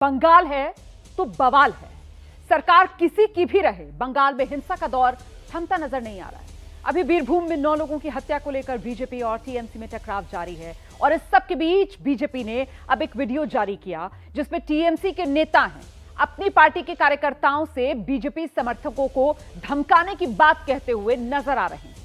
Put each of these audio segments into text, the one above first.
बंगाल है तो बवाल है। सरकार किसी की भी रहे, बंगाल में हिंसा का दौर थमता नजर नहीं आ रहा है। अभी बीरभूम में 9 लोगों की हत्या को लेकर बीजेपी और टीएमसी में टकराव जारी है और इस सब के बीच बीजेपी ने अब एक वीडियो जारी किया जिसमें टीएमसी के नेता हैं अपनी पार्टी के कार्यकर्ताओं से बीजेपी समर्थकों को धमकाने की बात कहते हुए नजर आ रहे हैं।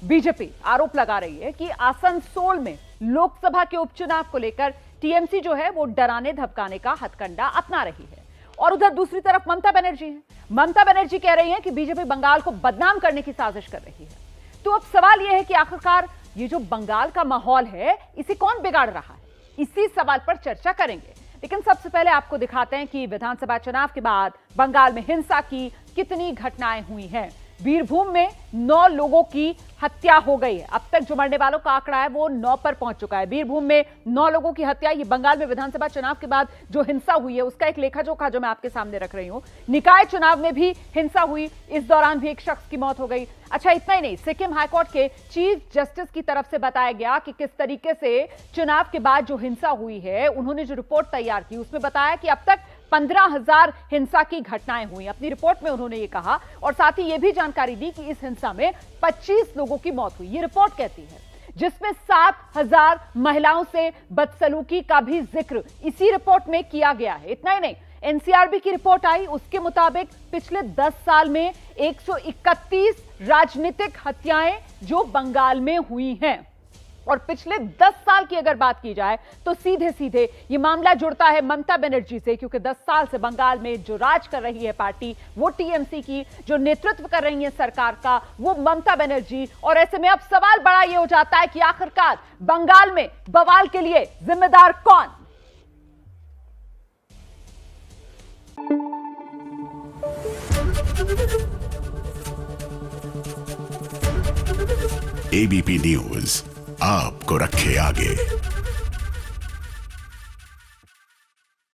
बीजेपी आरोप लगा रही है कि आसनसोल में लोकसभा के उपचुनाव को लेकर टीएमसी जो है वो डराने धमकाने का हथकंडा अपना रही है और उधर दूसरी तरफ ममता बनर्जी है। ममता बनर्जी कह रही हैं कि बीजेपी बंगाल को बदनाम करने की साजिश कर रही है। तो अब सवाल यह है कि आखिरकार ये जो बंगाल का माहौल है इसे कौन बिगाड़ रहा है, इसी सवाल पर चर्चा करेंगे। लेकिन सबसे पहले आपको दिखाते हैं कि विधानसभा चुनाव के बाद बंगाल में हिंसा की कितनी घटनाएं हुई हैं। बीरभूम में 9 लोगों की हत्या हो गई है। अब तक जो मरने वालों का आंकड़ा है वो 9 पर पहुंच चुका है। बीरभूम में 9 लोगों की हत्या। ये बंगाल में विधानसभा चुनाव के बाद जो हिंसा हुई है उसका एक लेखा जोखा जो मैं आपके सामने रख रही हूं। निकाय चुनाव में भी हिंसा हुई, इस दौरान भी एक शख्स की मौत हो गई। अच्छा, इतना ही नहीं, सिक्किम हाईकोर्ट के चीफ जस्टिस की तरफ से बताया गया कि किस तरीके से चुनाव के बाद जो हिंसा हुई है, उन्होंने जो रिपोर्ट तैयार की उसमें बताया कि अब तक 15,000 हिंसा की घटनाएं हुई। अपनी रिपोर्ट में उन्होंने ये कहा और साथ ही ये भी जानकारी दी कि इस हिंसा में 25 लोगों की मौत हुई। ये रिपोर्ट कहती है, जिसमें 7,000 महिलाओं से बदसलूकी का भी जिक्र इसी रिपोर्ट में किया गया है। इतना ही नहीं, एनसीआरबी की रिपोर्ट आई, उसके मुताबिक पिछले 10 साल में 131 राजनीतिक हत्याएं जो बंगाल में हुई हैं। और पिछले 10 साल की अगर बात की जाए तो सीधे सीधे ये मामला जुड़ता है ममता बनर्जी से, क्योंकि 10 साल से बंगाल में जो राज कर रही है पार्टी वो टीएमसी की, जो नेतृत्व कर रही है सरकार का वो ममता बनर्जी। और ऐसे में अब सवाल बड़ा ये हो जाता है कि आखिरकार बंगाल में बवाल के लिए जिम्मेदार कौन? एबीपी न्यूज आपको रखे आगे।